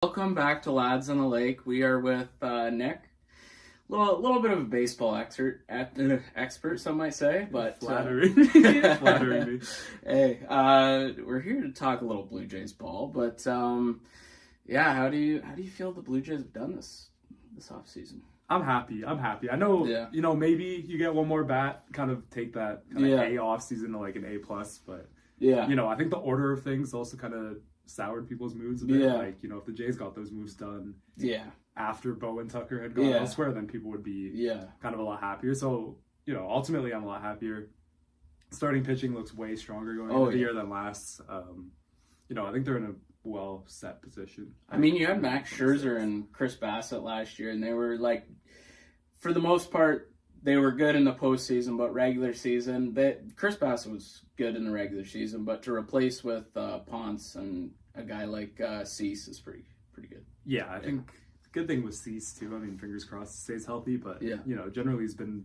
Welcome back to Lads on the Lake. We are with Nick. Little bit of a baseball expert, some might say, but flattering me. Hey, we're here to talk a little Blue Jays ball, but yeah, how do you feel the Blue Jays have done this offseason? I'm happy. I know, maybe you get one more bat, kind of take that kind of A offseason to like an A plus, but I think the order of things also kind of soured people's moods a bit. Like, if the Jays got those moves done after Bo and Tucker had gone elsewhere, then people would be kind of a lot happier. So, ultimately I'm a lot happier. Starting pitching looks way stronger going into the year than last. I think they're in a well set position. I mean, you had Max Scherzer and Chris Bassett last year, and they were like, for the most part, they were good in the postseason, but regular season, Chris Bassett was good in the regular season, but to replace with Ponce and a guy like Cease is pretty good. Yeah, I think the good thing with Cease too, I mean, fingers crossed he stays healthy, but generally he's been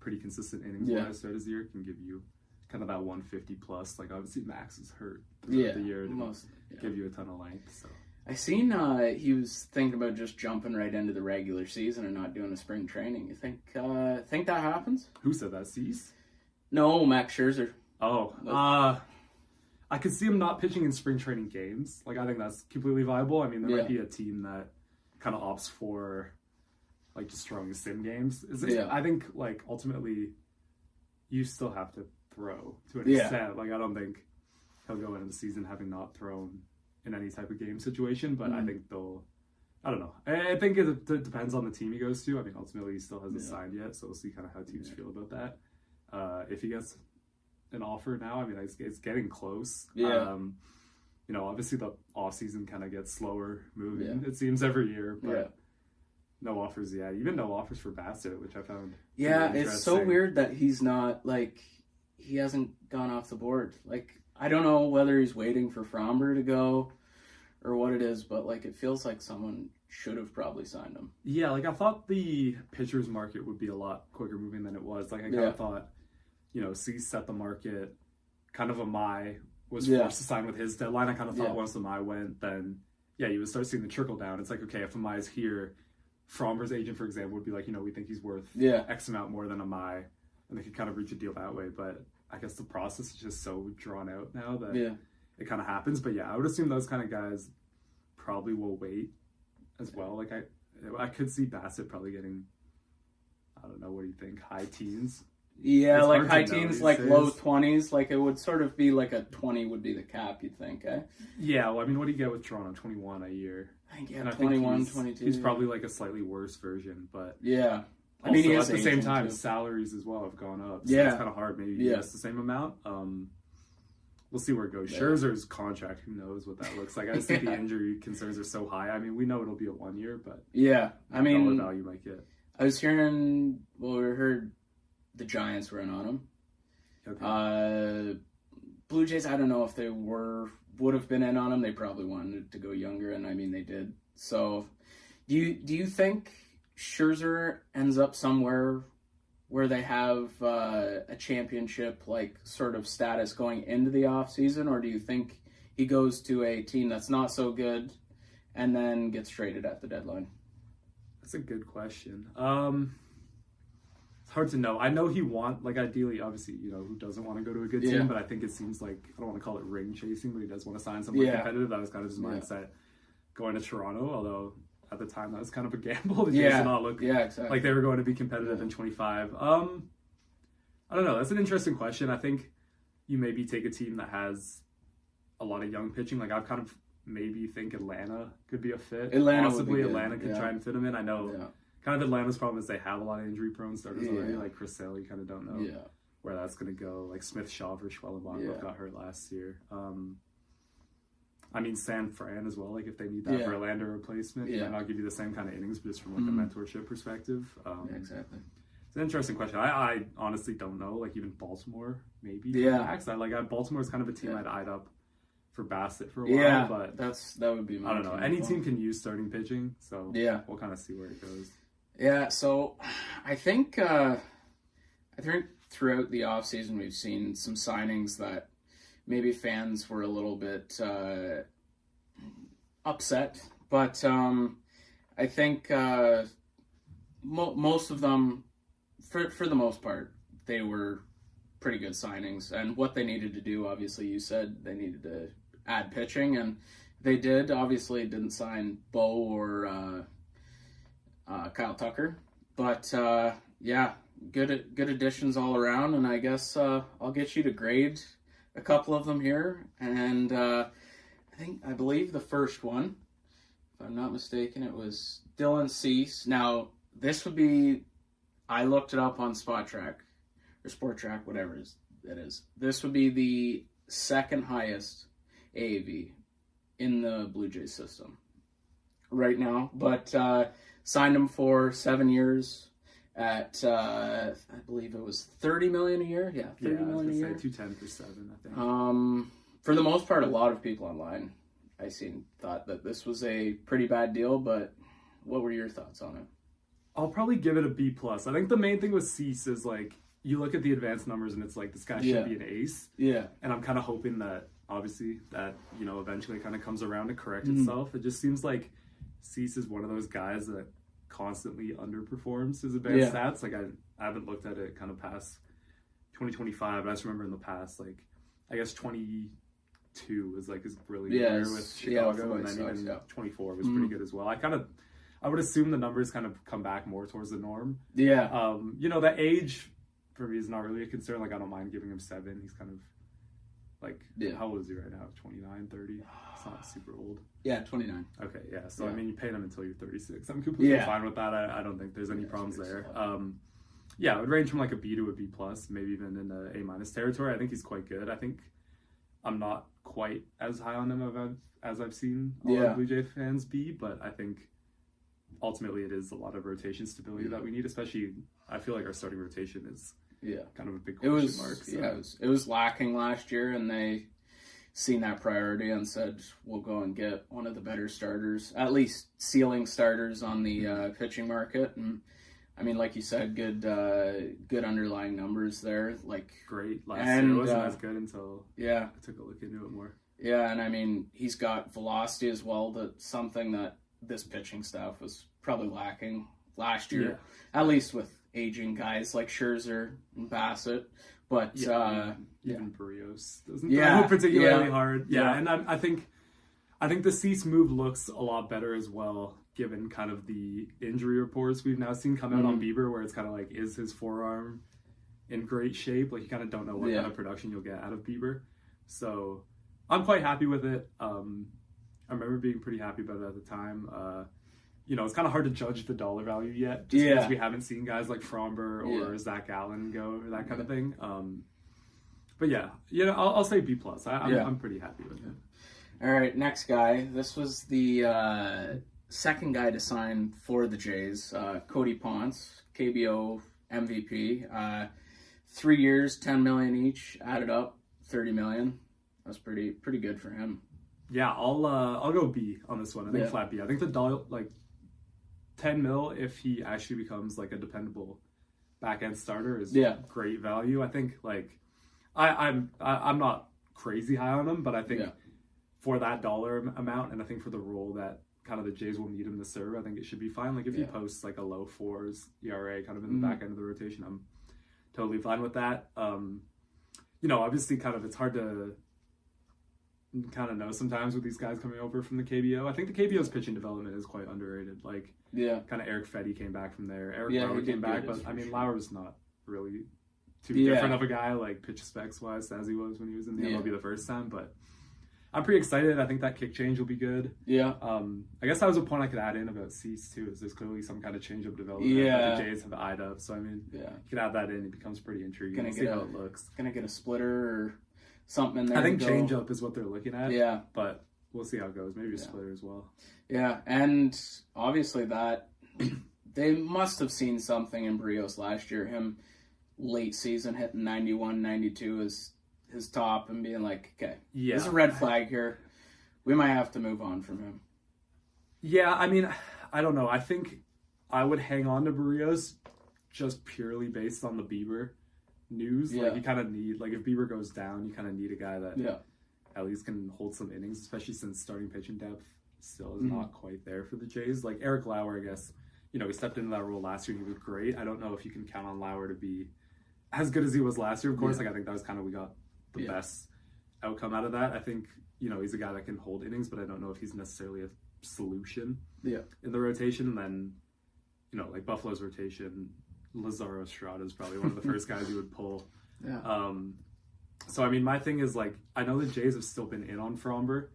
pretty consistent innings wise throughout his year. Can give you kind of that 150 plus. Like obviously Max is hurt throughout the year to give you a ton of length. So I seen he was thinking about just jumping right into the regular season and not doing a spring training. You think that happens? Who said that? Cease? No, Max Scherzer. Oh, I could see him not pitching in spring training games. Like, I think that's completely viable. I mean, there might be a team that kind of opts for, like, just throwing sim games. I think, like, ultimately, you still have to throw to an extent. Like, I don't think he'll go into the season having not thrown in any type of game situation, but I think I don't know. I think it depends on the team he goes to. I mean, ultimately, he still hasn't signed yet, so we'll see kind of how teams feel about that. If he gets an offer now, I mean, it's getting close. Obviously the off season kind of gets slower moving. It seems every year, but no offers yet. Even no offers for Bassett, which I found it's so weird that he's not, like, he hasn't gone off the board. Like, I don't know whether he's waiting for Fromber to go or what it is, but like it feels like someone should have probably signed him. Yeah, like I thought the pitchers market would be a lot quicker moving than it was. Like I kind of thought Cease set the market. Kind of Amai was forced to sign with his deadline. I kind of thought once Amai went, then you would start seeing the trickle down. It's like, okay, if Amai's here, Fromber's agent, for example, would be like, we think he's worth X amount more than Amai, and they could kind of reach a deal that way. But I guess the process is just so drawn out now that it kind of happens. But I would assume those kind of guys probably will wait as well. Like I could see Bassett probably getting, I don't know, what do you think, high teens? Yeah, it's like high teens, like low 20s. Like it would sort of be like a 20 would be the cap, you'd think, eh? Yeah, well, I mean, what do you get with Toronto? 21 a year. I think, 21, 22. He's probably like a slightly worse version, but... Yeah. I mean, at the same time, salaries as well have gone up. So it's kind of hard. Maybe he gets the same amount. We'll see where it goes. Scherzer's contract, who knows what that looks like. I just think the injury concerns are so high. I mean, we know it'll be a 1 year, but I mean, dollar value might get. I was hearing, we heard the Giants were in on him. Okay. Blue Jays, I don't know if they would have been in on him. They probably wanted to go younger, and I mean, they did. So, do you think Scherzer ends up somewhere where they have a championship like sort of status going into the offseason, or do you think he goes to a team that's not so good and then gets traded at the deadline? That's a good question. It's hard to know. I know ideally, obviously, who doesn't want to go to a good team, but I think it seems like, I don't want to call it ring chasing, but he does want to sign someone competitive. That was kind of his mindset going to Toronto, although at the time that was kind of a gamble. The Jays did not look like they were going to be competitive in 25. I don't know. That's an interesting question. I think you maybe take a team that has a lot of young pitching. Like I've kind of maybe think Atlanta could be a fit. Possibly Atlanta could try and fit them in. I know kind of Atlanta's problem is they have a lot of injury prone starters already. Like Chris Sale, you kind of don't know where that's going to go. Like Smith, Shaw, or Schwellenbach both got hurt last year. I mean, San Fran as well. Like if they need that Verlander replacement, he might not give you the same kind of innings, but just from like a mentorship perspective. Exactly. It's an interesting question. I honestly don't know. Like even Baltimore, maybe. Max. Baltimore's kind of a team I'd eyed up for Bassett for a while, but that would be my I don't know. Any team can use starting pitching, so we'll kind of see where it goes. Yeah, so I think throughout the offseason we've seen some signings that maybe fans were a little bit upset But I think most of them, for the most part, they were pretty good signings. And what they needed to do, obviously, you said they needed to add pitching, and they did. Obviously, didn't sign Bo or Kyle Tucker, but yeah, good additions all around. And I guess I'll get you to grade a couple of them here, and I believe the first one, if I'm not mistaken, it was Dylan Cease. Now this would be, I looked it up on Spot Track or Sport Track, whatever it is. This would be the second highest AAV in the Blue Jays system right now, but signed him for 7 years at I believe it was $30 million a year. Yeah, $30 million a year. 210 for 7, I think. For the most part, a lot of people online I seen thought that this was a pretty bad deal, but what were your thoughts on it? I'll probably give it a B+. I think the main thing with Cease is, like, you look at the advanced numbers and it's like, this guy should be an ace. Yeah. And I'm kind of hoping that, obviously, that, you know, eventually kind of comes around to correct itself. It just seems like Cease is one of those guys that constantly underperforms his advanced stats. Like, I haven't looked at it kind of past 2025, but I just remember in the past, like, I guess 22 was like his brilliant year with Chicago, and then even 24 was pretty good as well. I would assume the numbers kind of come back more towards the norm. Yeah. You know, the age for me is not really a concern. Like, I don't mind giving him 7. He's kind of like, how old is he right now? 29, 30? It's not super old. Yeah, 29. Okay, yeah. So, I mean, you pay him until you're 36. I'm completely fine with that. I don't think there's any problems there. Yeah, it would range from like a B to a B+, maybe even in the A- territory. I think he's quite good. I think I'm not quite as high on him as I've seen a lot of Blue Jay fans be, but I think ultimately it is a lot of rotation stability that we need, especially I feel like our starting rotation is kind of a big question mark. So. Yeah, it was lacking last year, and they seen that priority and said, we'll go and get one of the better starters, at least ceiling starters on the pitching market. And I mean, like you said, good underlying numbers there. Like great last year. It wasn't as good until I took a look into it more. Yeah, and I mean, he's got velocity as well. That's something that this pitching staff was probably lacking last year, at least with aging guys like Scherzer and Bassett. But even Barrios doesn't throw particularly hard. Yeah, and I think the Cease move looks a lot better as well, given kind of the injury reports we've now seen come out on Bieber, where it's kind of like, is his forearm in great shape? Like, you kind of don't know what kind of production you'll get out of Bieber. So I'm quite happy with it. I remember being pretty happy about it at the time. You know, it's kind of hard to judge the dollar value yet, just because we haven't seen guys like Fromber or Zach Allen go, or that kind of thing. But yeah, you know, I'll say B+. I'm pretty happy with it. All right, next guy. This was the second guy to sign for the Jays, Cody Ponce, KBO MVP. 3 years, $10 million each, added up, $30 million. That's pretty good for him. Yeah, I'll go B on this one. I think flat B. I think the dollar, like, 10 mil if he actually becomes like a dependable back end starter is great value. I think like I'm not crazy high on him, but I think for that dollar amount, and I think for the role that kind of the Jays will need him to serve, I think it should be fine. Like if he posts like a low 4s ERA kind of in the back end of the rotation, I'm totally fine with that. You know, obviously kind of it's hard to kind of know sometimes with these guys coming over from the KBO. I think the KBO's pitching development is quite underrated. Like, kind of Eric Fetty came back from there. Eric Lauer came back, but I mean, Lauer's not really too different of a guy, like pitch specs wise, as he was when he was in the MLB the first time. But I'm pretty excited. I think that kick change will be good. Yeah. I guess that was a point I could add in about Cease too. Is there's clearly some kind of change up development that the Jays have eyed up. So I mean, you can add that in. It becomes pretty intriguing. We'll see how it looks. Gonna get a splitter or something in there. I think change up is what they're looking at. Yeah. But we'll see how it goes. Maybe a splitter as well. Yeah, and obviously that they must have seen something in Barrios last year. Him late season hitting 91, 92 is his top, and being like, okay, there's a red flag here. We might have to move on from him. Yeah, I mean, I don't know. I think I would hang on to Barrios just purely based on the Bieber news. Like, you kind of need, like, if Bieber goes down, you kind of need a guy that at least can hold some innings, especially since starting pitching depth still is not quite there for the Jays. Like Eric Lauer, I guess, you know, he stepped into that role last year and he was great. I don't know if you can count on Lauer to be as good as he was last year, of course. Like I think that was kind of, we got the best outcome out of that. I think, you know, he's a guy that can hold innings, but I don't know if he's necessarily a solution in the rotation. And then, you know, like Buffalo's rotation, Lazaro Estrada is probably one of the first guys you would pull. So I mean, my thing is like, I know the Jays have still been in on Fromber.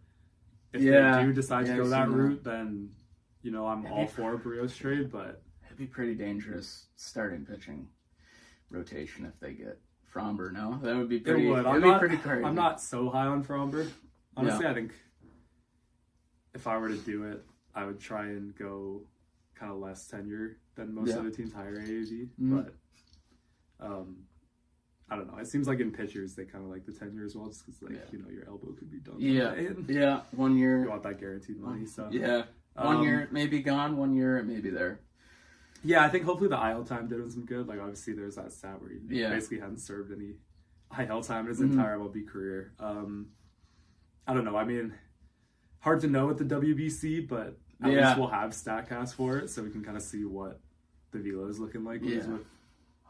If they do decide to go that route, then, you know, I'm all for a Barrios trade, but it'd be pretty dangerous starting pitching rotation if they get Fromber. No, that would be pretty. It'd be pretty crazy. I'm not so high on Fromber. Honestly, I think if I were to do it, I would try and go kind of less tenure than most other teams higher AAV. But I don't know. It seems like in pitchers they kind of like the tenure as well, just because like you know your elbow could be done. 1 year. You want that guaranteed money, so 1 year it may be gone. 1 year it may be there. Yeah, I think hopefully the IL time did him some good. Like obviously there's that stat where he basically hadn't served any IL time in his entire MLB career. I don't know. I mean, hard to know with the WBC, but at least we'll have StatCast for it, so we can kind of see what the velo is looking like when he's with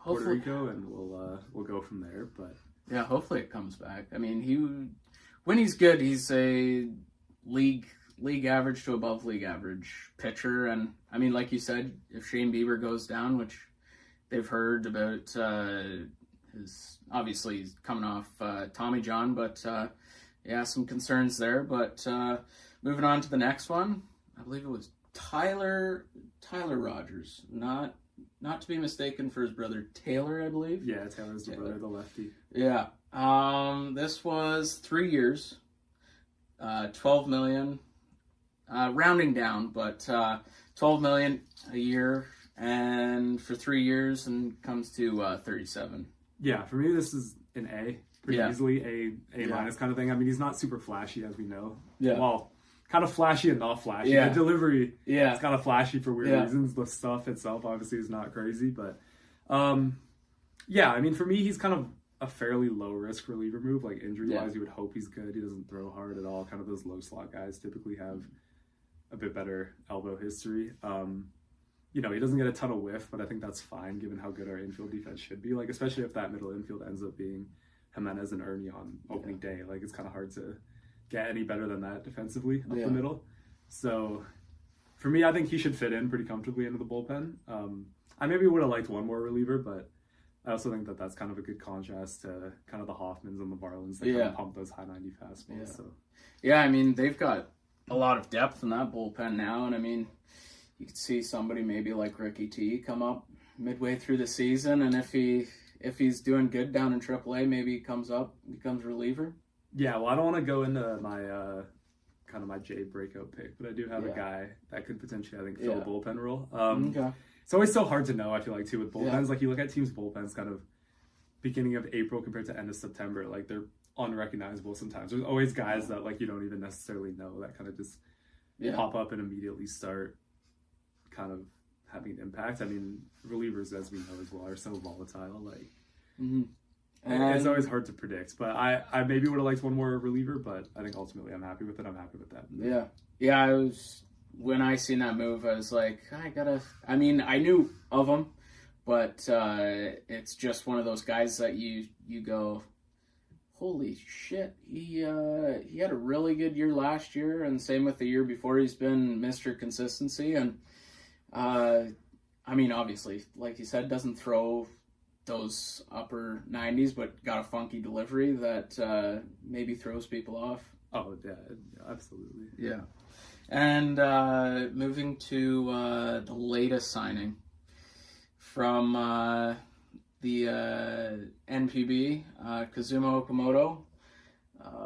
Puerto Rico, and we'll go from there. But yeah, hopefully it comes back. I mean, when he's good, he's a league average to above league average pitcher. And I mean, like you said, if Shane Bieber goes down, which they've heard about, his obviously he's coming off Tommy John, but some concerns there. But moving on to the next one, I believe it was Tyler Rogers, not to be mistaken for his brother Taylor, I believe. Yeah, Taylor's the brother, the lefty. Yeah. This was 3 years, $12 million, rounding down, but $12 million a year, and for 3 years, and comes to 37. Yeah, for me this is an A, pretty easily A minus kind of thing. I mean, he's not super flashy, as we know. Yeah. Well, kind of flashy and not flashy. The delivery, it's kind of flashy for weird reasons. The stuff itself obviously is not crazy, but I mean, for me, he's kind of a fairly low risk reliever move. Like injury wise, you would hope he's good. He doesn't throw hard at all. Kind of those low slot guys typically have a bit better elbow history. You know, he doesn't get a ton of whiff, but I think that's fine given how good our infield defense should be. Like, especially if that middle infield ends up being Jimenez and Ernie on opening day. Like, it's kind of hard to get any better than that defensively up the middle. So for me, I think he should fit in pretty comfortably into the bullpen. I maybe would have liked one more reliever, but I also think that that's kind of a good contrast to kind of the Hoffmans and the Varlands that kind of pump those high 90 fastballs. So I mean, they've got a lot of depth in that bullpen now, and I mean, you could see somebody maybe like Ricky T come up midway through the season, and if he's doing good down in AAA, maybe he comes up, becomes reliever. Yeah, well, I don't want to go into my kind of my Jay breakout pick, but I do have a guy that could potentially, I think, fill a bullpen role. It's always so hard to know, I feel like, too, with bullpens. Like, you look at teams' bullpens kind of beginning of April compared to end of September. Like, they're unrecognizable sometimes. There's always guys that, like, you don't even necessarily know that kind of just pop up and immediately start kind of having an impact. I mean, relievers, as we know as well, are so volatile. Like, it's always hard to predict. But I maybe would have liked one more reliever, but I think ultimately I'm happy with it. I'm happy with that. Yeah, I was... When I seen that move, I was like, I mean, I knew of him, but it's just one of those guys that you go, holy shit, he had a really good year last year, and same with the year before. He's been Mr. Consistency, and I mean, obviously, like you said, doesn't throw those upper 90s, but got a funky delivery that maybe throws people off. Oh, yeah, absolutely. Yeah. And moving to the latest signing from the NPB, Kazuma Okamoto,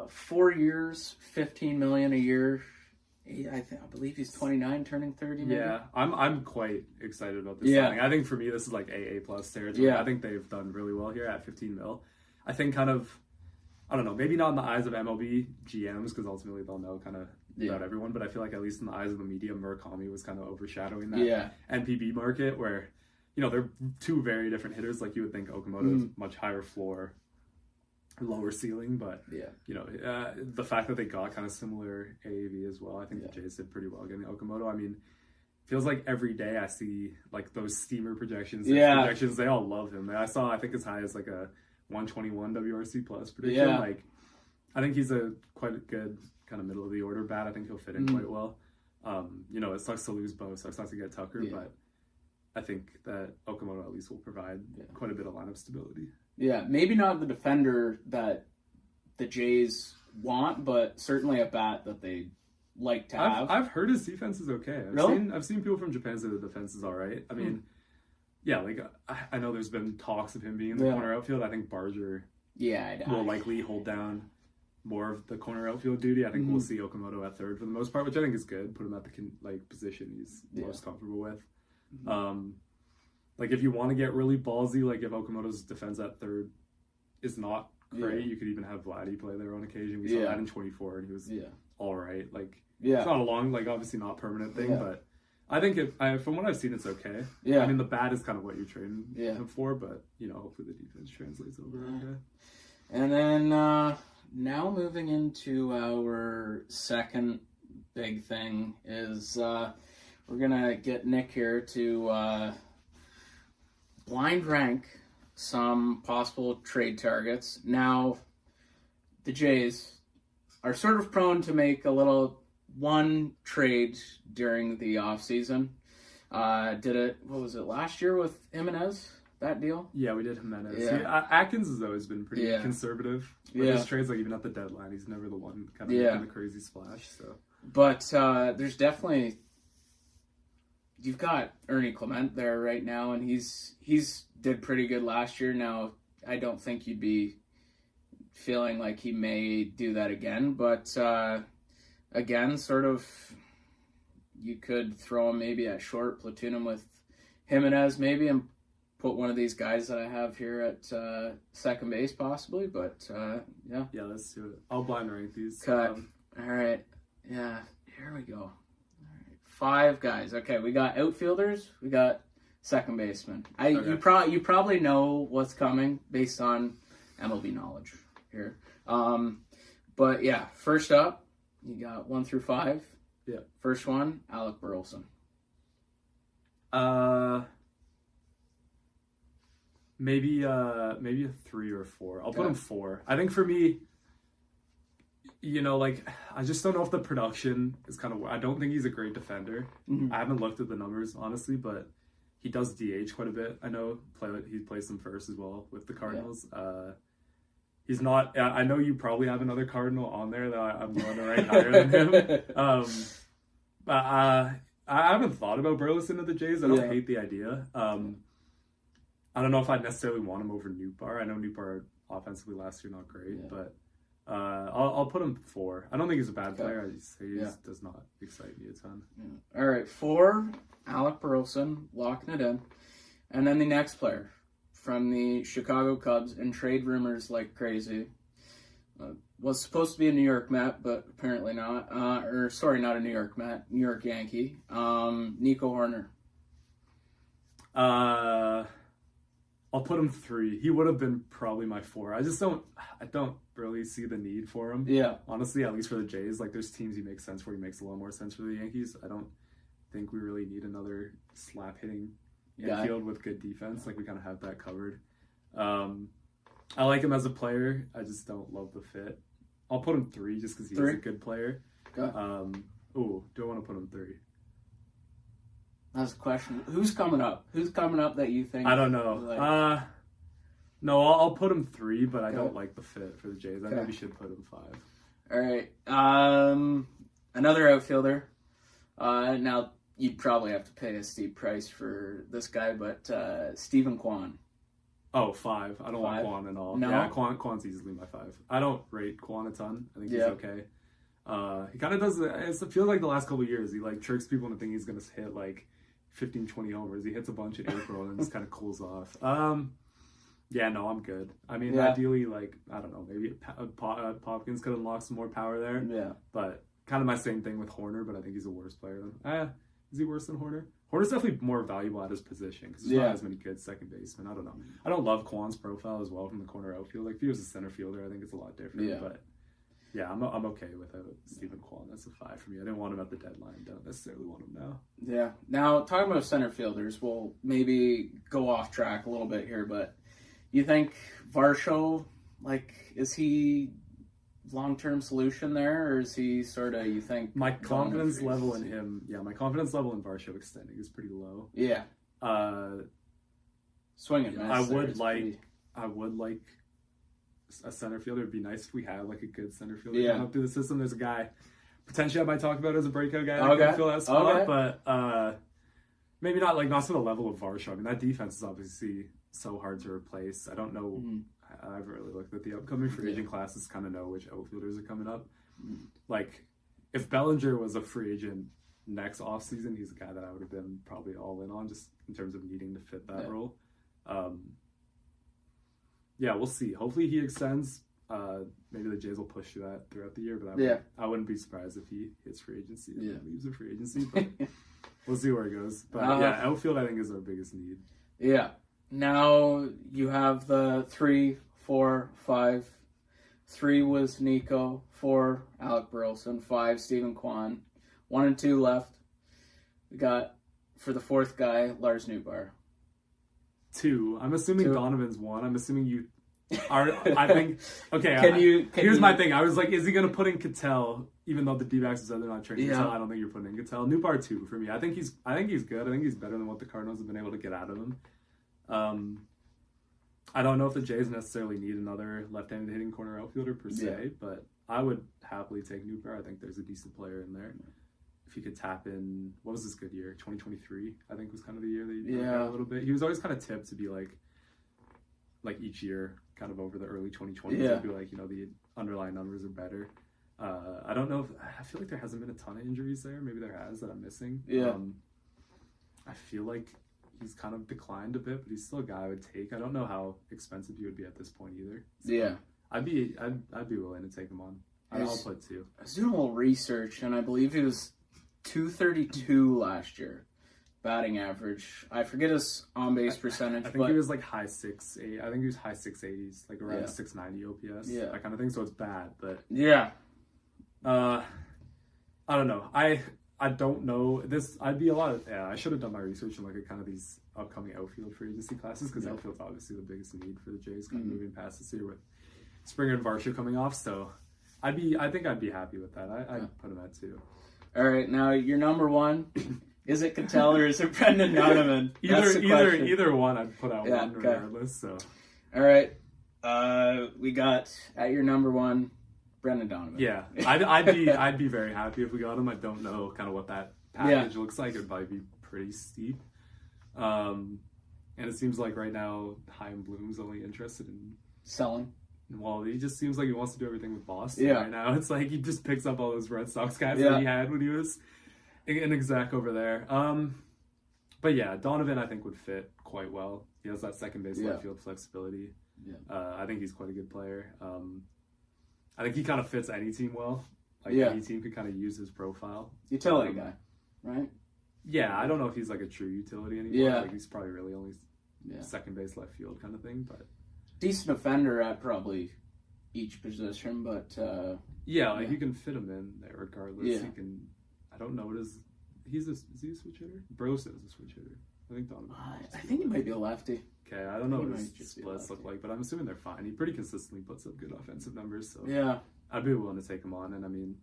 4 years, $15 million a year. I believe he's 29, turning 30. Maybe? Yeah, I'm quite excited about this signing. I think for me this is like AA plus territory. I think they've done really well here at 15 mil. I think kind of, I don't know, maybe not in the eyes of MLB GMs because ultimately they'll know kind of about everyone, but I feel like at least in the eyes of the media, Murakami was kind of overshadowing that NPB market where, you know, they're two very different hitters. Like you would think Okamoto's much higher floor, lower ceiling, but yeah, you know, the fact that they got kind of similar AAV as well, I think the Jays did pretty well getting Okamoto. I mean, feels like every day I see like those steamer projections. Projections, they all love him. I think as high as like a 121 WRC plus prediction. Yeah. Like, I think he's a quite a good kind of middle of the order bat. I think he'll fit in quite well. You know, it sucks to lose Bo, so it sucks to get Tucker, but I think that Okamoto at least will provide quite a bit of lineup stability. Yeah, maybe not the defender that the Jays want, but certainly a bat that they like to have. I've heard his defense is okay. I've seen people from Japan say the defense is all right. I mean, yeah, like I know there's been talks of him being in the corner outfield. I think Barger will likely hold down more of the corner outfield duty. I think we'll see Okamoto at third for the most part, which I think is good. Put him at the position he's most comfortable with. Like if you want to get really ballsy, like if Okamoto's defense at third is not great, you could even have Vladdy play there on occasion. We saw that in 24, and he was all right. Like it's not a long, like obviously not permanent thing, but I think from what I've seen, it's okay. Yeah, I mean the bat is kind of what you're training him for, but you know hopefully the defense translates over. Okay. And then now moving into our second big thing is we're gonna get Nick here to blind rank some possible trade targets. Now, the Jays are sort of prone to make a little one trade during the offseason. Did it, what was it, last year with Jimenez, that deal? Yeah, we did Jimenez. Yeah. Atkins has always been pretty conservative with his trades, like even at the deadline, he's never the one kind of making the crazy splash. So, but there's definitely, you've got Ernie Clement there right now, and he's did pretty good last year. Now, I don't think you'd be feeling like he may do that again, but again, sort of, you could throw him maybe at short, platoon him with Jimenez maybe, and put one of these guys that I have here at second base possibly, but yeah. Yeah, let's do it. I'll blind rank these. Cut. All right. Yeah, here we go. All right. 5 guys. Okay, we got outfielders. We got second baseman. You probably know what's coming based on MLB knowledge here. But yeah, first up, you got 1 through 5. Yeah. First one, Alec Burleson. Maybe a 3 or 4. I'll put him 4. I think for me, you know, like I just don't know if the production is kind of. I don't think he's a great defender. I haven't looked at the numbers honestly, but he does DH quite a bit. I know he plays some first as well with the Cardinals. He's not. I know you probably have another Cardinal on there that I'm willing to rank higher than him. But I haven't thought about Burleson of the Jays. I don't hate the idea. I don't know if I'd necessarily want him over Nootbaar. I know Nootbaar offensively last year not great, but I'll put him 4. I don't think he's a bad player. I just say he does not excite me a ton. Yeah. All right, 4, Alec Burleson, locking it in. And then the next player from the Chicago Cubs, and trade rumors like crazy. Was supposed to be a New York Met, but apparently not. Not a New York Met, New York Yankee. Nico Horner. I'll put him 3. He would have been probably my 4. I don't really see the need for him. Yeah. Honestly, at least for the Jays, like there's teams he makes sense for. He makes a lot more sense for the Yankees. I don't think we really need another slap hitting infield with good defense. Like we kind of have that covered. I like him as a player. I just don't love the fit. I'll put him 3 just because he's a good player. Do I want to put him 3? That's the question. Who's coming up? Who's coming up that you think? I don't know. No, I'll put him 3, but I don't like the fit for the Jays. I maybe should put him 5. All right. Another outfielder. Now, you'd probably have to pay a steep price for this guy, but Stephen Kwan. Oh, 5. I don't want Kwan at all. No? Yeah, Kwan's easily my 5. I don't rate Kwan a ton. I think he's okay. He kind of does. It feels like the last couple of years, he like tricks people into thinking he's going to hit like 15, 20 homers. He hits a bunch in April and just kind of cools off. Yeah, no, I'm good. I mean, ideally, like, I don't know, maybe Popkins could unlock some more power there. Yeah. But kind of my same thing with Horner, but I think he's a worse player than Is he worse than Horner? Horner's definitely more valuable at his position because there's not as many good second basemen. I don't know. I don't love Kwan's profile as well from the corner outfield. Like if he was a center fielder, I think it's a lot different. Yeah. But yeah, I'm okay with Stephen Kwan. That's a 5 for me. I didn't want him at the deadline. Don't necessarily want him now. Yeah. Now, talking about center fielders, we'll maybe go off track a little bit here, but you think Varsho, like, is he long-term solution there, or is he sort of, you think... My confidence level in him, my confidence level in Varsho extending is pretty low. Yeah. Swing and miss. I would like a center fielder. It'd be nice if we had like a good center fielder coming up through the system. There's a guy potentially I might talk about as a breakout guy that can fill that spot, but maybe not to the level of Varsho. I mean, that defense is obviously so hard to replace. I don't know. I haven't really looked at the upcoming free agent classes, kind of know which outfielders are coming up. Like, if Bellinger was a free agent next offseason, he's a guy that I would have been probably all in on just in terms of needing to fit that role. We'll see. Hopefully he extends. Maybe the Jays will push through that throughout the year, but I wouldn't be surprised if he hits free agency and leaves the free agency. But we'll see where it goes. But outfield I think is our biggest need. Yeah. Now you have the 3, 4, 5. 3 was Nico, 4 Alec Burleson, 5 Stephen Kwan, 1 and 2 left. We got for the 4th guy Lars Nootbaar. 2. I'm assuming 2. Donovan's 1. I'm assuming you are. I think. Okay. Here's my thing. I was like, is he gonna put in Ketel? Even though the D-backs said they're not trading Ketel, I don't think you're putting in Ketel. Nootbaar 2 for me. I think he's good. I think he's better than what the Cardinals have been able to get out of him. I don't know if the Jays necessarily need another left-handed hitting corner outfielder per se, but I would happily take Nootbaar. I think there's a decent player in there. If he could tap in, what was this good year? 2023, I think was kind of the year that he did a little bit. He was always kind of tipped to be like each year, kind of over the early 2020s, it'd be like, the underlying numbers are better. I don't know I feel like there hasn't been a ton of injuries there. Maybe there has that I'm missing. I feel like he's kind of declined a bit, but he's still a guy I would take. I don't know how expensive he would be at this point either. So I'd be willing to take him on. I'll put 2. I was doing a little research, and I believe he was 232 last year, batting average. I forget his on-base percentage. I think he was like high 6.8. I think he was high 680s, like around 690 OPS. That kind of thing. So it's bad, but I don't know. I don't know. I'd be a lot of, I should have done my research in kind of these upcoming outfield free agency classes, because outfield's obviously the biggest need for the Jays kind of moving past this year with Springer and Varsho coming off. So I think I'd be happy with that. I'd put him at 2. All right. Now your number 1, is it Ketel or is it Brendan Donovan? Either one I'd put out one regardless. So. All right. We got at your number 1, Brendan Donovan. Yeah, I'd be very happy if we got him. I don't know kind of what that package looks like. It'd probably be pretty steep. And it seems like right now Chaim Bloom's only interested in selling. Well, he just seems like he wants to do everything with Boston right now. It's like he just picks up all those Red Sox guys that he had when he was an exec over there. But yeah, Donovan I think would fit quite well. He has that second base left field flexibility. I think he's quite a good player. I think he kind of fits any team well. Any team could kind of use his profile. Utility guy, right? Yeah, I don't know if he's like a true utility anymore. He's probably really only second base, left field kind of thing. But decent offender at probably each position, but you can fit him in there regardless. He can. I don't know. Is he a switch hitter? Burleson is a switch hitter. I think Donovan. I think he might be a lefty. Okay, I don't know what his splits look like, but I'm assuming they're fine. He pretty consistently puts up good offensive numbers, so I'd be willing to take him on. And I mean,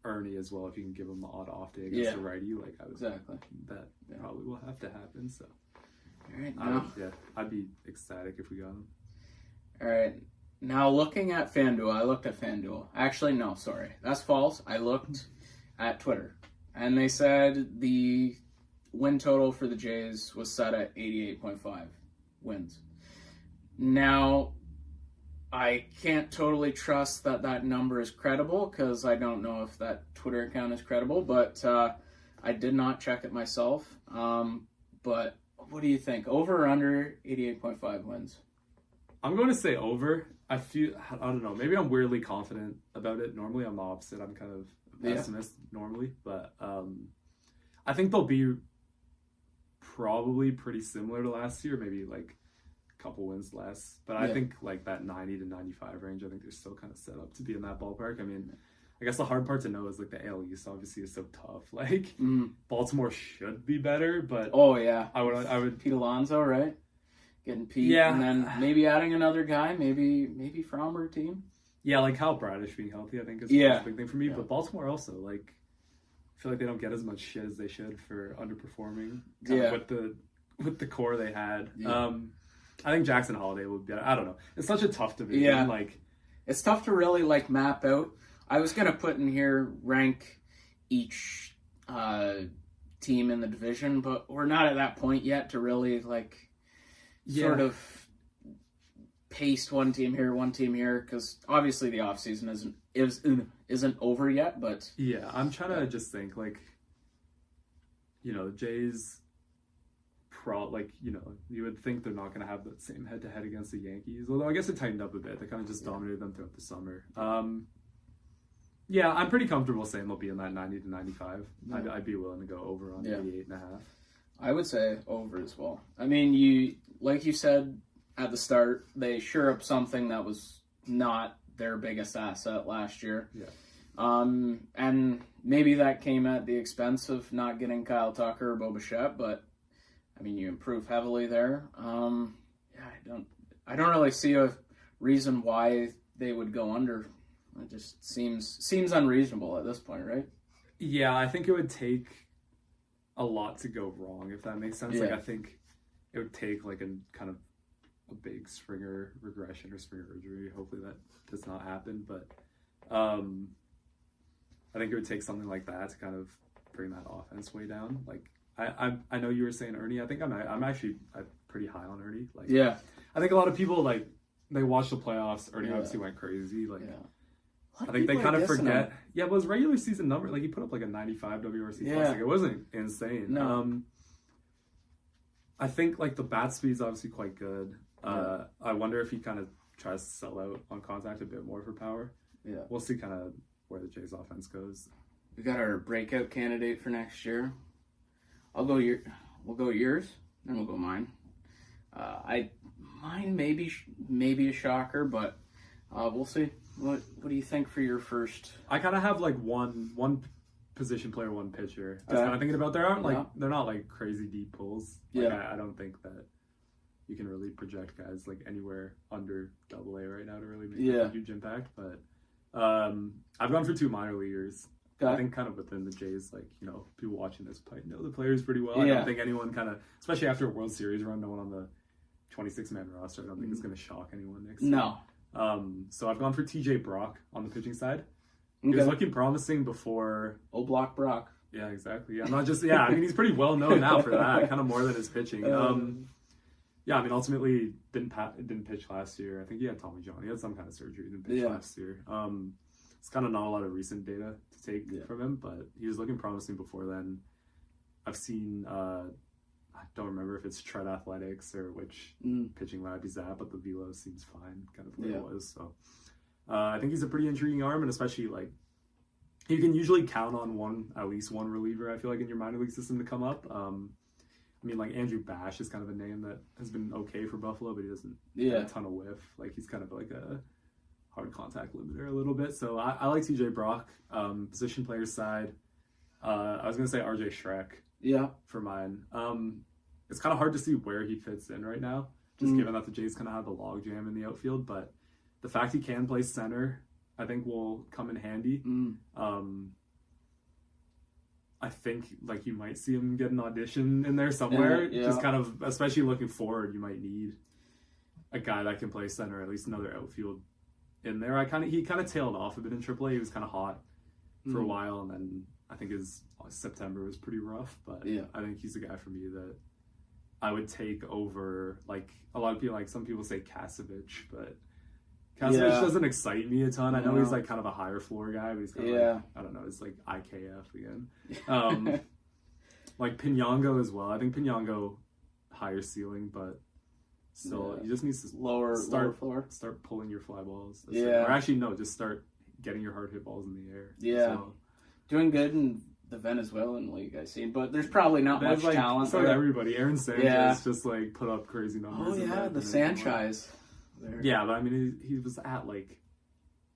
Ernie as well, if you can give him the odd off day against the righty, I would that probably will have to happen. So, all right, now, I'd be ecstatic if we got him. All right, now looking at FanDuel, I looked at FanDuel. Actually, no, sorry, that's false. I looked at Twitter, and they said the win total for the Jays was set at 88.5 wins. Now, I can't totally trust that number is credible, because I don't know if that Twitter account is credible, but I did not check it myself. But what do you think? Over or under 88.5 wins? I'm going to say over. I don't know, maybe I'm weirdly confident about it. Normally I'm the opposite. I'm kind of pessimist normally, but I think they'll be probably pretty similar to last year, maybe like a couple wins less. But I think like that 90 to 95 range, I think they're still kind of set up to be in that ballpark. I mean, I guess the hard part to know is like the AL East obviously is so tough. Like Baltimore should be better, but I would Pete Alonso, right? Getting Pete, and then maybe adding another guy, maybe Frommer team. Yeah, like Kyle Bradish being healthy, I think is a big thing for me. But Baltimore also, like, I feel like they don't get as much shit as they should for underperforming with the core they had. Yeah. I think Jackson Holiday would be. I don't know. It's such a tough division. Yeah. Like, it's tough to really like map out. I was gonna put in here rank each team in the division, but we're not at that point yet to really like sort of paste one team here, because obviously the offseason isn't over yet. But yeah, I'm trying to just think like, you know, Jays. Like, you know, you would think they're not going to have that same head-to-head against the Yankees, although I guess it tightened up a bit. They kind of just dominated them throughout the summer. Yeah, I'm pretty comfortable saying they'll be in that 90 to 95. I'd be willing to go over on 88.5. I would say over as well. I mean, like you said at the start, they sure up something that was not their biggest asset last year. Yeah. And maybe that came at the expense of not getting Kyle Tucker or Bo Bichette, but I mean, you improve heavily there. I don't really see a reason why they would go under. It just seems unreasonable at this point, right? Yeah, I think it would take a lot to go wrong, if that makes sense. Yeah. Like, I think it would take like a kind of a big Springer regression or Springer injury. Hopefully that does not happen, but I think it would take something like that to kind of bring that offense way down. Like, I know you were saying Ernie. I think I'm actually pretty high on Ernie. Like, yeah, I think a lot of people like they watch the playoffs. Ernie obviously went crazy. Like, I think they kind of forget. Yeah, but his regular season number, like he put up like a 95 WRC plus. Like, it wasn't insane. No. I think like the bat speed's obviously quite good. I wonder if he kind of tries to sell out on contact a bit more for power. Yeah, we'll see kind of where the Jays offense goes. We got our breakout candidate for next year. We'll go yours, then we'll go mine. Mine maybe a shocker, but we'll see. What do you think for your first? I kind of have like one position player, one pitcher. I was kind of thinking about they're not like crazy deep pulls. Like, I don't think that you can really project guys like anywhere under AA right now to really make a huge impact. But I've gone for two minor leaguers. I think kind of within the Jays, like, you know, people watching this probably know the players pretty well. I don't think anyone kind of, especially after a World Series run, no one on the 26-man roster, I don't think it's going to shock anyone next year. No. So I've gone for TJ Brock on the pitching side. He was looking promising before. Old Block Brock. Yeah, exactly. Yeah, not just, I mean, he's pretty well known now for that, kind of more than his pitching. Yeah, I mean, ultimately didn't pitch last year. I think he had Tommy John. He had some kind of surgery. Didn't pitch last year. It's kind of not a lot of recent data to take from him, but he was looking promising before then. I've seen, I don't remember if it's Tread Athletics or which pitching lab he's at, but the velo seems fine, kind of where it was. So I think he's a pretty intriguing arm, and especially like you can usually count on at least one reliever, I feel like, in your minor league system to come up. I mean, like Andrew Bash is kind of a name that has been okay for Buffalo, but he doesn't have a ton of whiff. Like, he's kind of like a hard contact limiter a little bit. So I like TJ Brock. Position player side, I was going to say RJ Schreck. Yeah. For mine. It's kind of hard to see where he fits in right now, just given that the Jays kind of have the logjam in the outfield. But the fact he can play center, I think, will come in handy. I think like you might see him get an audition in there somewhere. Just kind of, especially looking forward, you might need a guy that can play center, at least another outfield in there. He kind of tailed off a bit in AAA. He was kind of hot for a while, and then I think his September was pretty rough. But I think he's a guy for me that I would take over. Like, a lot of people, like some people say Kasevich, but Kasevich doesn't excite me a ton. I know he's like kind of a higher floor guy, but he's kind of like, I don't know, it's like IKF again. Like Pinyango as well. I think Pinyango higher ceiling, but still he just needs to lower floor. Start pulling your fly balls. Or actually no, just start getting your hard hit balls in the air. Yeah. So, doing good in the Venezuelan league, I see, but there's probably not much talent. So everybody, Aaron Sanchez just like put up crazy numbers. Oh yeah, the Sanchez. Yeah, but I mean, he was at like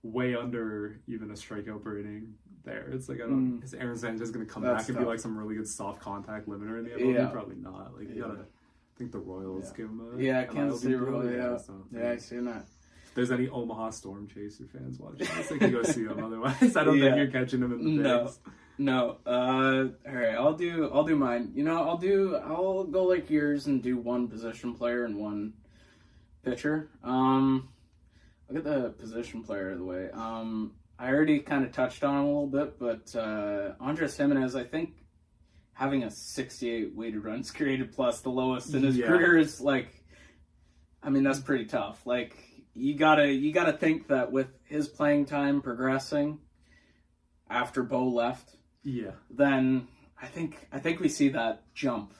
way under even a strikeout per inning. There, it's like is Aaron Sanchez going to come back and be like some really good soft contact limiter in the MLB? Yeah. Probably not. Like you gotta. I think the Royals give him a Kansas City Royals. Yeah, I seen that. If there's any Omaha Storm Chaser fans watching, I think you go see them. Otherwise, I don't think you're catching them in the bigs. No. All right, I'll do mine. You know, I'll go like yours and do one position player and one pitcher. I'll get the position player out of the way. I already kind of touched on him a little bit, but Andres Gimenez, I think having a 68 weighted runs created plus, the lowest in his career, is like, I mean, that's pretty tough. Like, you gotta think that with his playing time progressing after Bo left, then I think we see that jump.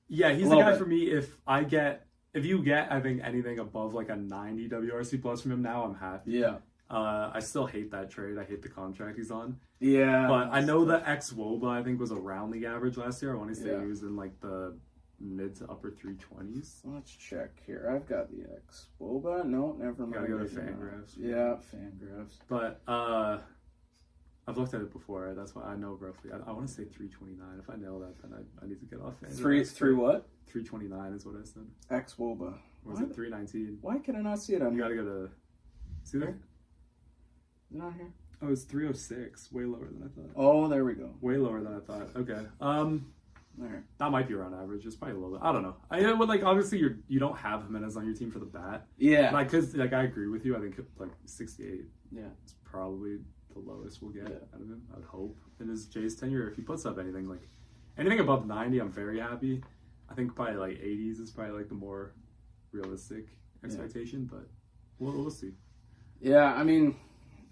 Yeah, he's the guy for me. If you get, I think anything above like a 90 WRC plus from him now, I'm happy. Yeah. I still hate that trade. I hate the contract he's on. Yeah. But I know the ex-WOBA, I think, was around league average last year. I want to say he was in like the mid to upper 320s. Let's check here. I've got the ex-WOBA. No, never mind. Gotta go to Fangraphs. Yeah, Fangraphs. But I've looked at it before. That's why I know roughly. I want to say 329. If I nail that, then I need to get off Fangraphs. Three what? 329 is what I said. Ex-WOBA. Or was it 319? Why can I not see it on here? You gotta go to... See there? Not here. Oh, it's 306. Way lower than I thought. Oh, there we go. Way lower than I thought. Okay. There. That might be around average. It's probably a little bit. I don't know. I would like obviously you don't have Jimenez on your team for the bat. Yeah. Like because like I agree with you. I think like 68. Yeah. It's probably the lowest we'll get out of him. I would hope in his Jays tenure. If he puts up anything above 90, I'm very happy. I think probably like 80s is probably like the more realistic expectation, but we'll see. Yeah, I mean,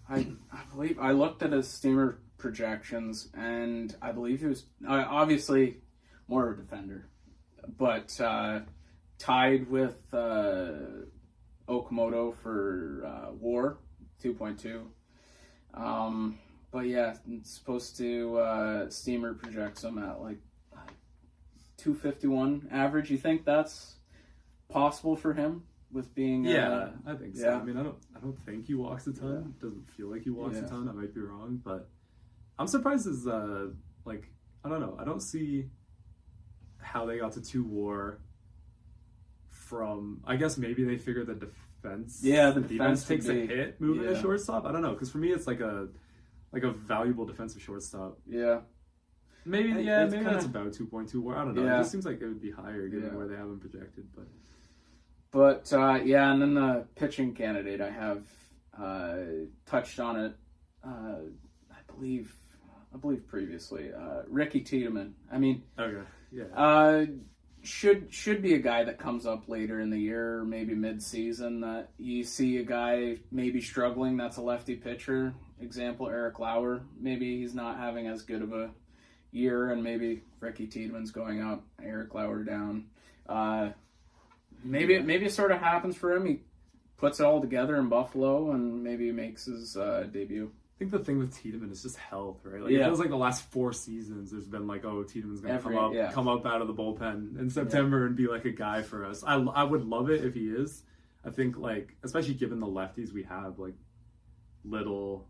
I believe I looked at his Steamer projections, and I believe he was obviously more of a defender, but tied with Okamoto for WAR 2.2. But yeah, it's supposed to Steamer projects him at like 251 average. You think that's possible for him? With being I think so. I mean, I don't think he walks a ton. It doesn't feel like he walks a ton. I might be wrong, but I'm surprised as like I don't know. I don't see how they got to 2 WAR from. I guess maybe they figured the defense. Yeah, the defense takes a hit moving a shortstop. I don't know, because for me it's like a valuable defensive shortstop. Yeah. Maybe maybe that's about 2.2 WAR. I don't know. It just seems like it would be higher given where they have him projected, but. But, and then the pitching candidate, I have touched on it, I believe previously, Ricky Tiedemann. I mean, should be a guy that comes up later in the year, maybe mid-season, that you see a guy maybe struggling that's a lefty pitcher. Example, Eric Lauer. Maybe he's not having as good of a year, and maybe Ricky Tiedemann's going up, Eric Lauer down. Maybe it sort of happens for him. He puts it all together in Buffalo, and maybe he makes his debut. I think the thing with Tiedemann is just health, right? Like it feels like the last 4 seasons, there's been like, oh, Tiedemann's going to come up out of the bullpen in September and be like a guy for us. I would love it if he is. I think like, especially given the lefties we have, like Little,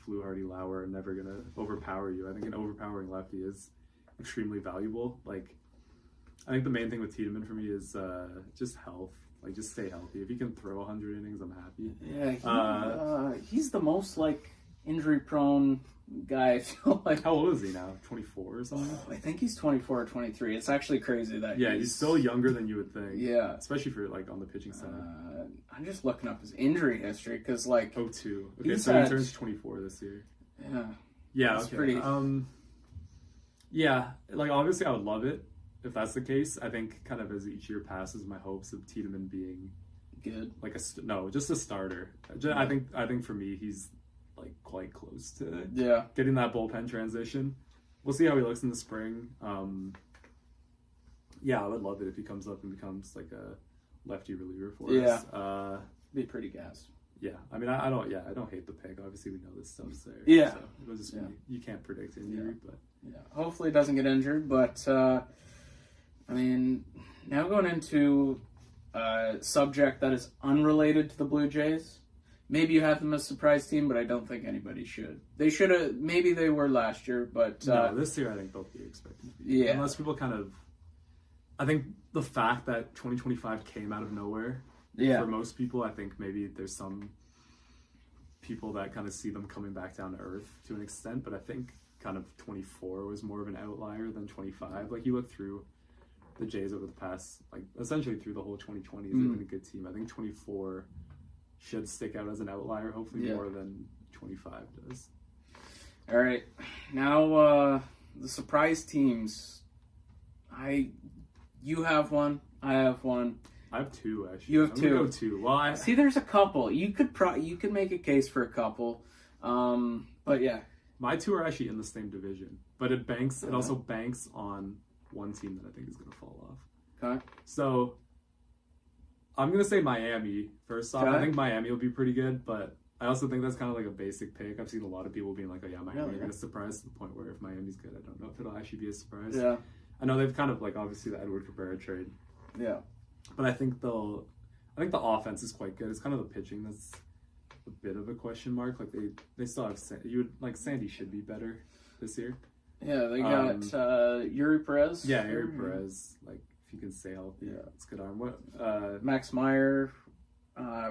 Fluharty, Lauer are never going to overpower you. I think an overpowering lefty is extremely valuable. Like. I think the main thing with Tiedemann for me is just health. Like, just stay healthy. If he can throw 100 innings, I'm happy. Yeah, he's the most, like, injury-prone guy, I feel like. How old is he now? 24 or something? I think he's 24 or 23. It's actually crazy that he's still younger than you would think. Yeah. Especially for, like, on the pitching side. I'm just looking up his injury history, because, like... 02. Okay, so he turns 24 this year. Yeah. Yeah, okay. Pretty... yeah, like, obviously I would love it. If that's the case, I think kind of as each year passes, my hopes of Tiedemann being good, like just a starter. I think for me, he's like quite close to getting that bullpen transition. We'll see how he looks in the spring. I would love it if he comes up and becomes like a lefty reliever for us. Be pretty gassed. Yeah, I mean, I don't hate the pick. Obviously, we know this stuff's there. Yeah. So it was just you can't predict injury, but hopefully it doesn't get injured. But I mean, now going into a subject that is unrelated to the Blue Jays. Maybe you have them as a surprise team, but I don't think anybody should. They should have. Maybe they were last year, but no, this year I think they'll be expected to be. Yeah, unless people kind of. I think the fact that 2025 came out of nowhere. Yeah. For most people, I think maybe there's some people that kind of see them coming back down to earth to an extent, but I think kind of 24 was more of an outlier than 25. Like, you look through the Jays over the past, like, essentially through the whole 2020s, they've been a good team. I think 24 should stick out as an outlier, hopefully more than 25 does. All right. Now, the surprise teams. You have one. I have one. I have two, actually. You have two. Go two. Well, see, there's a couple. You could make a case for a couple. But yeah. My two are actually in the same division, but it also banks on one team that I think is going to fall off. Okay. So I'm going to say Miami first off. Okay. I think Miami will be pretty good, but I also think that's kind of like a basic pick. I've seen a lot of people being like, oh yeah, Miami are going to surprise, to the point where if Miami's good, I don't know if it'll actually be a surprise. Yeah. I know they've kind of, like, obviously the Edward Cabrera trade. Yeah. But I think the offense is quite good. It's kind of the pitching that's a bit of a question mark. Like, they still have Sandy should be better this year. Yeah, they got Yuri Perez. Yeah, Yuri Perez. Like, if he can sail, it's good arm. What? Max Meyer,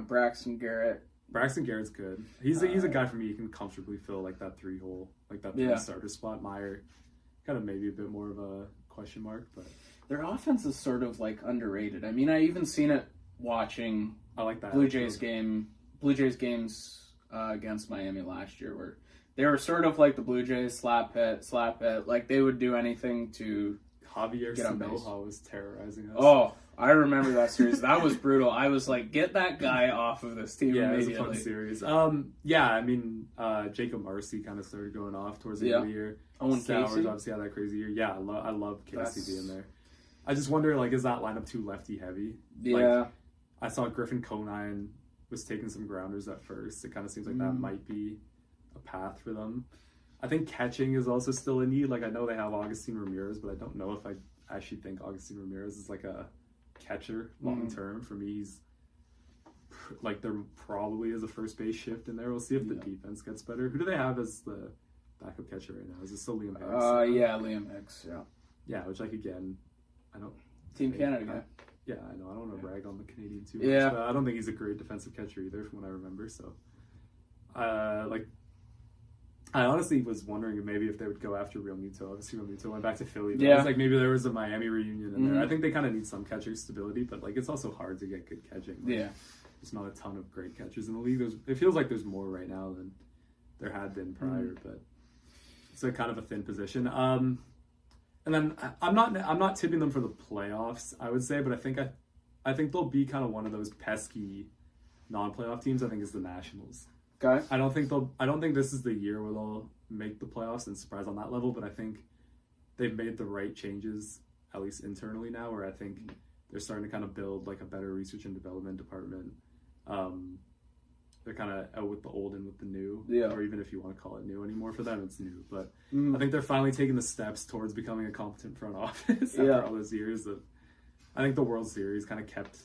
Braxton Garrett. Braxton Garrett's good. He's a guy for me. He can comfortably fill like that 3-hole, like that 3 starter spot. Meyer, kind of maybe a bit more of a question mark, but their offense is sort of like underrated. I mean, I even seen it watching. I like that Blue Jays games against Miami last year, where they were sort of like the Blue Jays, slap hit. Like, they would do anything to Javier get on base. Sanoja was terrorizing us. Oh, I remember that series. That was brutal. I was like, get that guy off of this team immediately. It was a fun series. I mean, Jacob Marcy kind of started going off towards the end of the year. Owen Stowers Casey obviously had that crazy year. Yeah, I love Casey being there. I just wonder, like, is that lineup too lefty heavy? Yeah. Like, I saw Griffin Conine was taking some grounders at first. It kind of seems like that might be a path for them. I think catching is also still a need. Like, I know they have Augustin Ramirez, but I don't know if I actually think Augustin Ramirez is like a catcher long term. For me, he's like, there probably is a first base shift in there. We'll see if the defense gets better. Who do they have as the backup catcher right now? Is it still Liam Hicks? Liam Hicks. Yeah, which, like, again, I don't. Team Canada guy. Yeah, I know. I don't want to rag on the Canadian too much, but I don't think he's a great defensive catcher either, from what I remember. So, I honestly was wondering maybe if they would go after Real Muto. Obviously, Real Muto went back to Philly. But I was like, maybe there was a Miami reunion in there. I think they kind of need some catcher stability, but, like, it's also hard to get good catching. Like, there's not a ton of great catchers in the league. It feels like there's more right now than there had been prior, but it's a kind of a thin position. And then I'm not tipping them for the playoffs, I would say, but I think they'll be kind of one of those pesky non-playoff teams. I think is the Nationals. Okay. I don't think this is the year where they'll make the playoffs and surprise on that level, but I think they've made the right changes, at least internally now, where I think they're starting to kind of build like a better research and development department. They're kind of out with the old and with the new, or even if you want to call it new anymore, for them it's new. But I think they're finally taking the steps towards becoming a competent front office after all those years of. I think the World Series kind of kept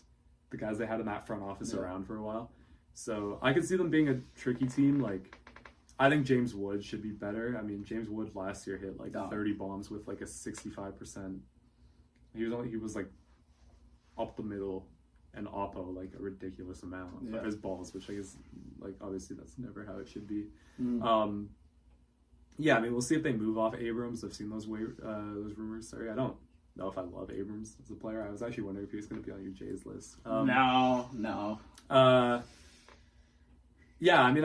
the guys they had in that front office around for a while. So I could see them being a tricky team. Like, I think James Wood should be better. I mean, James Wood last year hit like 30 bombs with like a 65%. He was like up the middle and oppo like a ridiculous amount of his balls, which I guess, like, obviously that's never how it should be. I mean, we'll see if they move off Abrams. I've seen those rumors. Sorry, I don't know if I love Abrams as a player. I was actually wondering if he was going to be on your Jays list. No. I mean,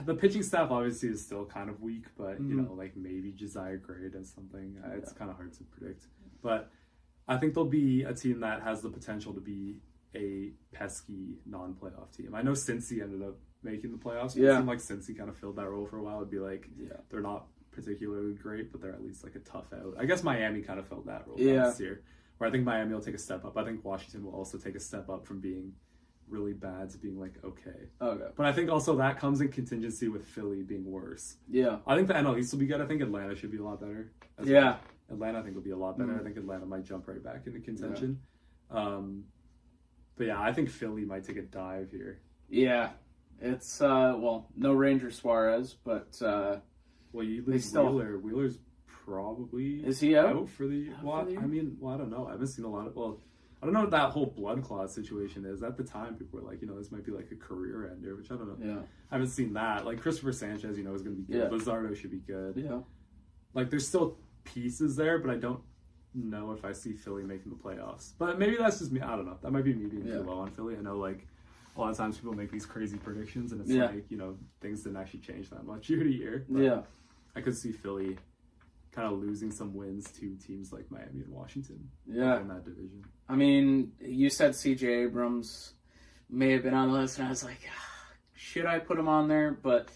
the pitching staff obviously is still kind of weak, but you know, like, maybe Josiah Gray does something. It's kind of hard to predict, but I think they'll be a team that has the potential to be a pesky non-playoff team. I know Cincy ended up making the playoffs, but it seemed like Cincy kind of filled that role for a while. It'd be like, they're not particularly great, but they're at least like a tough out. I guess Miami kind of filled that role last year, where I think Miami will take a step up. I think Washington will also take a step up from being really bad to being like okay. Okay. But I think also that comes in contingency with Philly being worse. Yeah. I think the NL East will be good. I think Atlanta should be a lot better. Well. Atlanta I think will be a lot better. I think Atlanta might jump right back into contention. But yeah, I think Philly might take a dive here. Yeah. It's no Ranger Suarez, but well, you lose Wheeler. Wheeler's probably is he out for the I mean, I don't know. I haven't seen a lot of I don't know what that whole blood clot situation is. At the time, people were like, this might be like a career ender, which I don't know. Yeah. I haven't seen that. Like, Christopher Sanchez, is going to be good. Yeah. Luzardo should be good. Yeah. Like, there's still pieces there, but I don't know if I see Philly making the playoffs. But maybe that's just me. I don't know. That might be me being too low on Philly. I know, like, a lot of times people make these crazy predictions, and it's like, things didn't actually change that much year to year. But I could see Philly kind of losing some wins to teams like Miami and Washington in that division. I mean, you said C.J. Abrams may have been on the list, and I was like, should I put him on there? But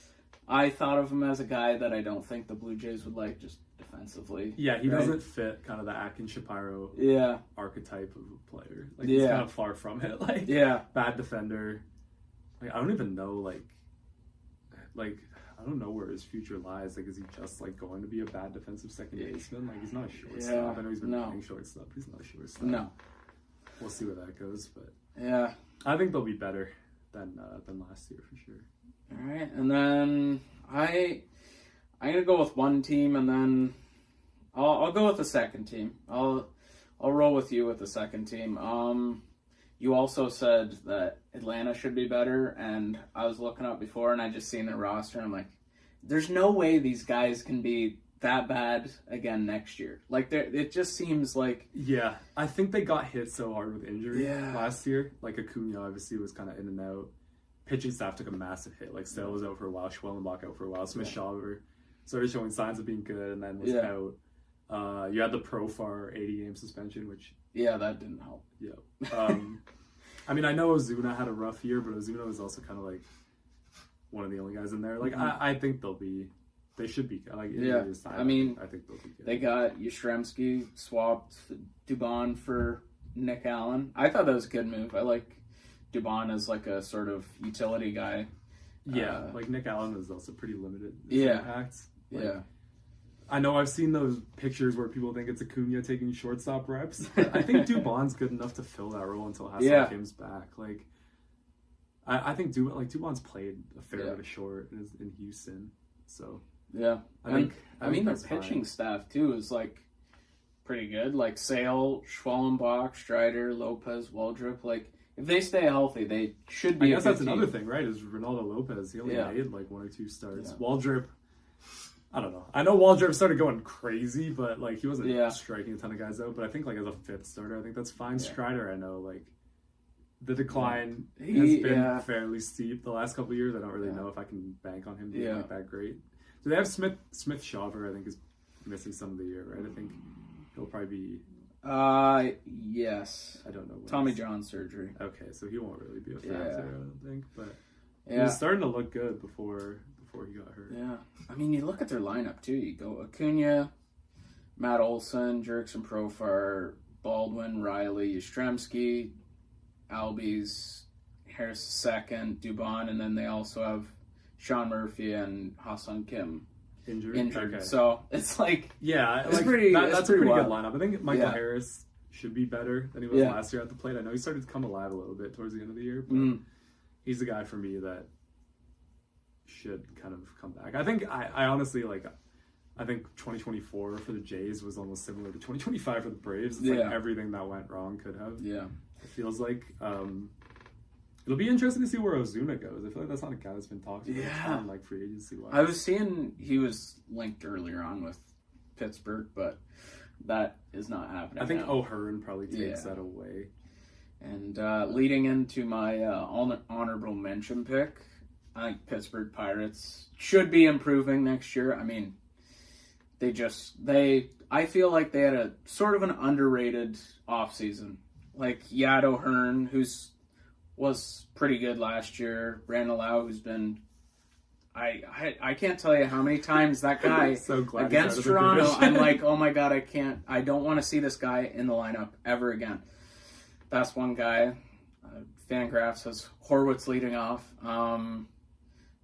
I thought of him as a guy that I don't think the Blue Jays would like just defensively. Yeah, he doesn't fit kind of the Atkins Shapiro archetype of a player. Like, he's kind of far from it. Like, bad defender. Like, I don't even know, like I don't know where his future lies. Like, is he just like going to be a bad defensive second baseman? Like, he's not a shortstop. I know he's been playing shortstop. He's not a shortstop. No. We'll see where that goes, but I think they'll be better than last year for sure. All right, and then I'm gonna go with one team, and then I'll go with the second team. I'll roll with you with the second team. You also said that Atlanta should be better, and I was looking up before, and I just seen their roster, and I'm like, there's no way these guys can be that bad again next year. Like, it just seems like... Yeah, I think they got hit so hard with injury last year. Like, Acuna obviously was kind of in and out. Pitching staff took a massive hit. Like, Sale was out for a while, Schwellenbach out for a while, Smith-Shawver started showing signs of being good, and then was out. You had the Profar 80-game suspension, which... Yeah, that didn't help. Yeah. I mean, I know Ozuna had a rough year, but Ozuna was also kind of like one of the only guys in there. Like, I think they should be. Like, I mean, I think they'll be good. They got Yastrzemski, swapped Dubon for Nick Allen. I thought that was a good move. I like Dubon as like a sort of utility guy. Yeah, like Nick Allen is also pretty limited. Impact. Like, I know I've seen those pictures where people think it's Acuna taking shortstop reps. I think Dubon's good enough to fill that role until Hassan Kim's back. Like, I think Dubon's played a fair bit of short in Houston. So I mean their pitching staff too is like pretty good. Like Sale, Schwellenbach, Strider, Lopez, Waldrop. Like, if they stay healthy, they should be. I guess that's another thing, right? Is Ronaldo Lopez? He only made like 1 or 2 starts. Yeah. Waldrop. I don't know. I know Waldrop started going crazy, but like he wasn't striking a ton of guys out. But I think like as a 5th starter, I think that's fine. Yeah. Strider, I know like the decline has been fairly steep the last couple of years. I don't really know if I can bank on him being like that great. So they have Smith-Shawver, I think, is missing some of the year, right? I think he'll probably be. Yes. I don't know. Tommy John surgery. Okay, so he won't really be a factor, I don't think. But he was starting to look good before he got hurt. Yeah. I mean, you look at their lineup, too. You go Acuna, Matt Olson, Jurickson Profar, Baldwin, Riley, Yastrzemski, Albies, Harris second, Dubon, and then they also have Sean Murphy and Ha-Seong Kim injured. Okay. So it's like... Yeah, it's like, pretty that's a pretty wild. good lineup. I think Michael Harris should be better than he was last year at the plate. I know he started to come alive a little bit towards the end of the year, but he's the guy for me that should kind of come back. I think I honestly like. I think 2024 for the Jays was almost similar to 2025 for the Braves. It's like everything that went wrong could have. Yeah, it feels like it'll be interesting to see where Ozuna goes. I feel like that's not a guy that's been talked about like free agency wise. I was seeing he was linked earlier on with Pittsburgh, but that is not happening. I think O'Hearn probably takes that away. And leading into my honorable mention pick, I think Pittsburgh Pirates should be improving next year. I mean, I feel like they had a sort of an underrated offseason. Like Yad O'Hearn, was pretty good last year. Brandon Lau, who's been, I can't tell you how many times that guy so against Toronto, I'm like, oh my God, I don't want to see this guy in the lineup ever again. That's one guy. Fangraphs has Horwitz leading off. And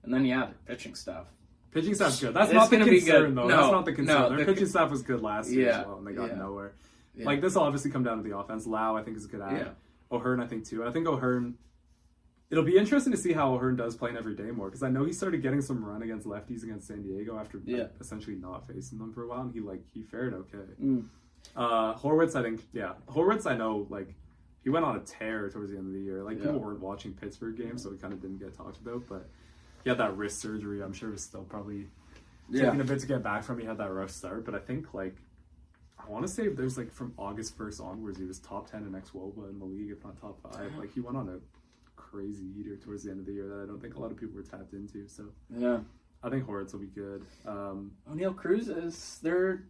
then, the pitching staff. Pitching staff's good. That's not the concern, though. That's not the concern. Their pitching staff was good last year as well, and they got nowhere. Yeah. Like, this will obviously come down to the offense. Lau, I think, is a good at it. O'Hearn, I think, too. I think O'Hearn... It'll be interesting to see how O'Hearn does playing every day more, because I know he started getting some run against lefties against San Diego after essentially not facing them for a while, and he fared okay. Horwitz, I think, Horwitz, I know, like, he went on a tear towards the end of the year. Like, people weren't watching Pittsburgh games, so he kind of didn't get talked about, but he had that wrist surgery. I'm sure it was still probably taking a bit to get back from. He had that rough start, but I think, like, I want to say there's, like, from August 1st onwards, he was top 10 in ex-WOBA in the league, if not top 5. Like, he went on a crazy heater towards the end of the year that I don't think a lot of people were tapped into. So I think Horwitz will be good. O'Neal Cruz, is there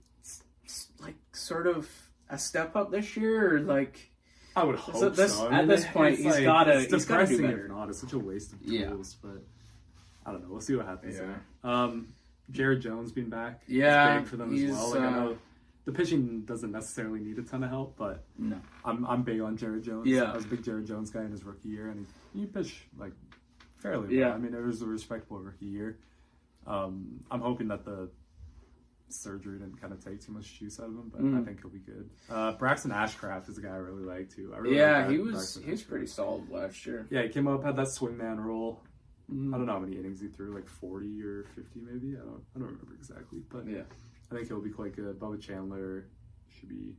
like sort of a step up this year, or like I would hope so. At this point, he's got to do better. If not, it's such a waste of tools. But I don't know. We'll see what happens there. Jared Jones being back, is big for them as well. Like, I know the pitching doesn't necessarily need a ton of help, but I'm big on Jared Jones. I was a big Jared Jones guy in his rookie year, and he pitched like fairly well. I mean, it was a respectable rookie year. I'm hoping that the surgery didn't kind of take too much juice out of him, but I think he'll be good. Braxton Ashcraft is a guy I really like too. He was pretty solid last year. Yeah, he came up, had that swingman role. I don't know how many innings he threw, like 40 or 50 maybe. I don't remember exactly, but I think he'll be quite good. Bubba Chandler should be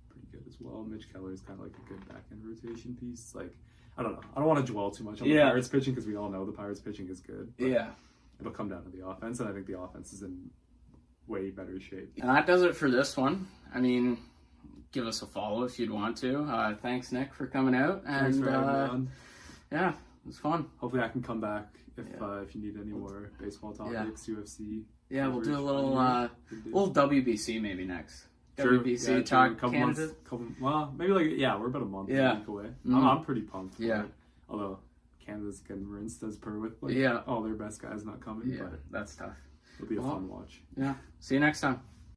pretty good as well. Mitch Keller is kind of like a good back-end rotation piece. Like, I don't know. I don't want to dwell too much on the Pirates pitching, because we all know the Pirates pitching is good. It'll come down to the offense, and I think the offense is in way better shape. And that does it for this one. I mean, give us a follow if you'd want to. Thanks, Nick, for coming out. Thanks for having me on. Yeah, it was fun. Hopefully I can come back if you need any more baseball topics, UFC. Yeah, we'll do a little WBC maybe next. Sure. WBC talk Canada. Well, maybe we're about a month away. I'm pretty pumped for it. Although Canada's getting rinsed as per with all their best guys not coming. But that's tough. It'll be a fun watch. Yeah. See you next time.